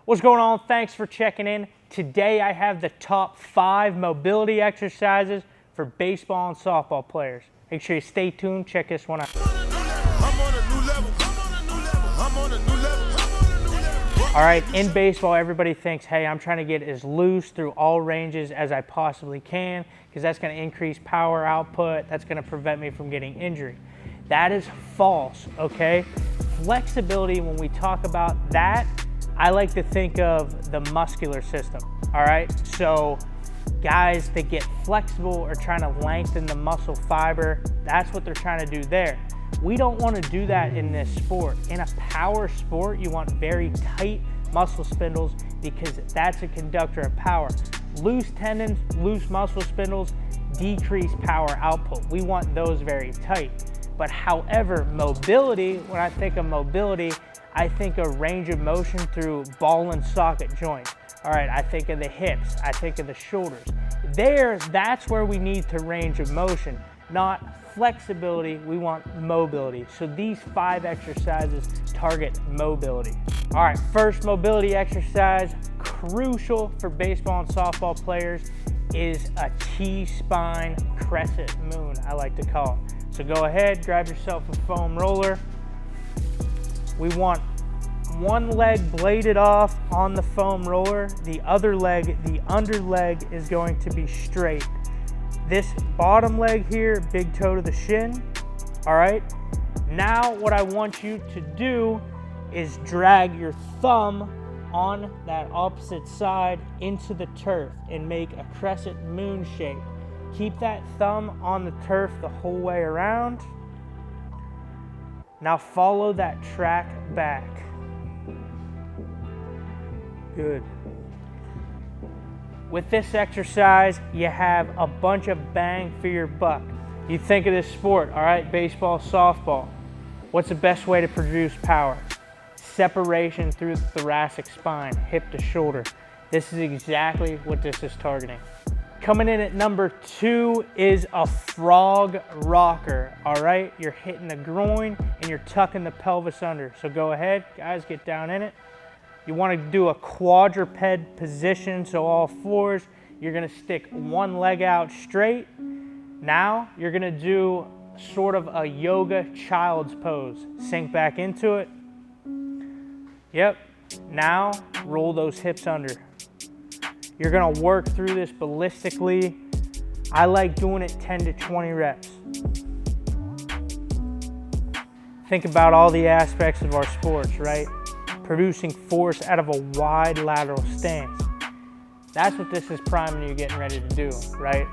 What's going on? Thanks for checking in. Today I have the top 5 mobility exercises for baseball and softball players. Make sure you stay tuned, check this one out. All right, in baseball, everybody thinks, hey, I'm trying to get as loose through all ranges as I possibly can because that's going to increase power output. That's going to prevent me from getting injury. That is false, okay? Flexibility, when we talk about that, I like to think of the muscular system, all right? So guys that get flexible or trying to lengthen the muscle fiber, that's what they're trying to do there. We don't want to do that in this sport. In a power sport, you want very tight muscle spindles because that's a conductor of power. Loose tendons, loose muscle spindles decrease power output. We want those very tight. But however, mobility, when I think of mobility, I think of range of motion through ball and socket joints. All right, I think of the hips, I think of the shoulders. That's where we need to range of motion, not flexibility, we want mobility. So these 5 exercises target mobility. All right, first mobility exercise, crucial for baseball and softball players, is a T-spine crescent moon, I like to call it. So go ahead, grab yourself a foam roller. We want one leg bladed off on the foam roller. The other leg, the under leg, is going to be straight. This bottom leg here, big toe to the shin, all right? Now what I want you to do is drag your thumb on that opposite side into the turf and make a crescent moon shape. Keep that thumb on the turf the whole way around. Now follow that track back. Good. With this exercise, you have a bunch of bang for your buck. You think of this sport, all right, baseball, softball. What's the best way to produce power? Separation through the thoracic spine, hip to shoulder. This is exactly what this is targeting. Coming in at number 2 is a frog rocker, all right? You're hitting the groin and you're tucking the pelvis under. So go ahead, guys, get down in it. You want to do a quadruped position, so all fours. You're going to stick one leg out straight. Now you're going to do sort of a yoga child's pose. Sink back into it. Yep. Now roll those hips under. You're going to work through this ballistically. I like doing it 10 to 20 reps. Think about all the aspects of our sports, right? Producing force out of a wide lateral stance. That's what this is priming you getting ready to do, right?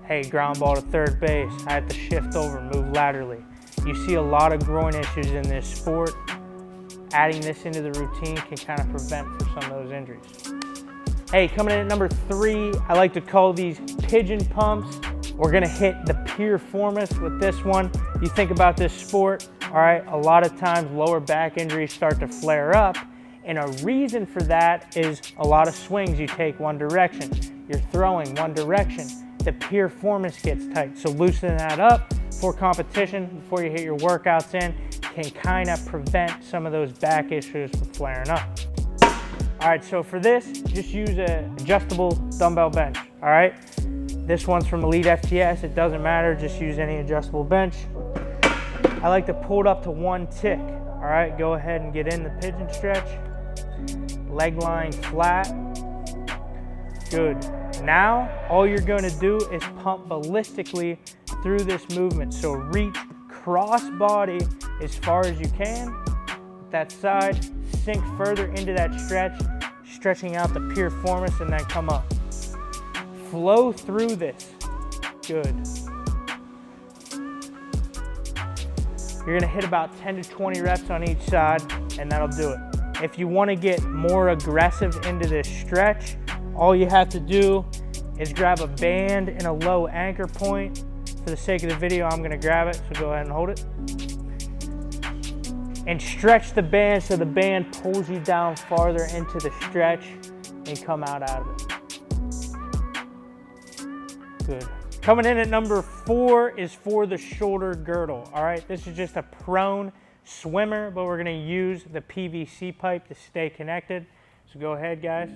Hey, ground ball to third base. I have to shift over, move laterally. You see a lot of groin issues in this sport. Adding this into the routine can kind of prevent for some of those injuries. Hey, coming in at number 3, I like to call these pigeon pumps. We're gonna hit the piriformis with this one. You think about this sport, all right, a lot of times lower back injuries start to flare up, and a reason for that is a lot of swings you take one direction. You're throwing one direction. The piriformis gets tight, so loosening that up for competition before you hit your workouts in can kind of prevent some of those back issues from flaring up. All right, so for this, just use an adjustable dumbbell bench, all right? This one's from Elite FTS, it doesn't matter, just use any adjustable bench. I like to pull it up to 1 tick, all right? Go ahead and get in the pigeon stretch. Leg line flat. Good. Now, all you're gonna do is pump ballistically through this movement. So reach cross body as far as you can. That side, sink further into that stretch, stretching out the piriformis, and then come up. Flow through this. Good. You're gonna hit about 10 to 20 reps on each side, and that'll do it. If you wanna get more aggressive into this stretch, all you have to do is grab a band and a low anchor point. For the sake of the video, I'm gonna grab it, so go ahead and hold it. And stretch the band so the band pulls you down farther into the stretch and come out of it. Good. Coming in at number 4 is for the shoulder girdle. All right, this is just a prone swimmer, but we're gonna use the PVC pipe to stay connected. So go ahead, guys.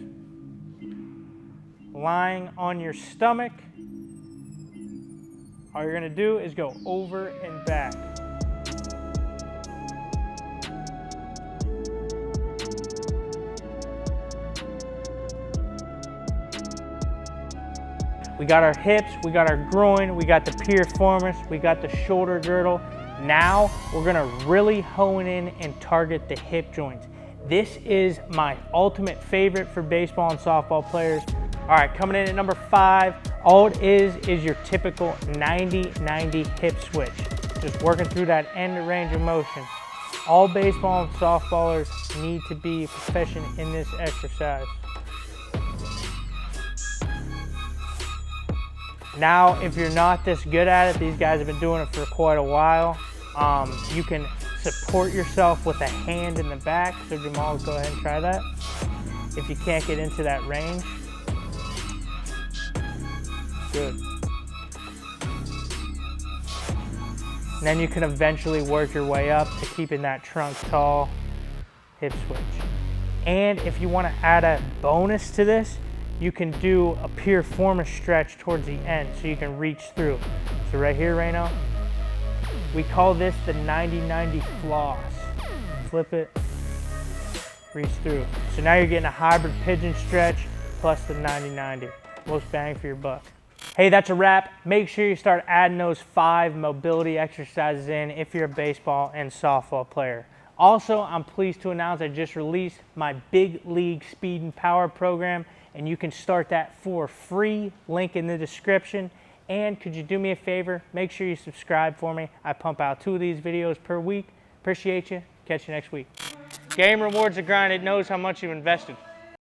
Lying on your stomach. All you're gonna do is go over and back. We got our hips, we got our groin, we got the piriformis, we got the shoulder girdle. Now we're gonna really hone in and target the hip joints. This is my ultimate favorite for baseball and softball players. All right, coming in at number 5, all it is your typical 90-90 hip switch. Just working through that end range of motion. All baseball and softballers need to be proficient in this exercise. Now, if you're not this good at it, these guys have been doing it for quite a while. You can support yourself with a hand in the back. So Jamal, go ahead and try that. If you can't get into that range. Good. And then you can eventually work your way up to keeping that trunk tall hip switch. And if you want to add a bonus to this, you can do a piriformis stretch towards the end so you can reach through. So right here, Reno, we call this the 90-90 floss. Flip it, reach through. So now you're getting a hybrid pigeon stretch plus the 90-90. Most bang for your buck. Hey, that's a wrap. Make sure you start adding those 5 mobility exercises in if you're a baseball and softball player. Also, I'm pleased to announce I just released my Big League Speed and Power program, and you can start that for free, link in the description. And could you do me a favor? Make sure you subscribe for me. I pump out 2 of these videos per week. Appreciate you. Catch you next week. Game rewards the grind. It knows how much you've invested.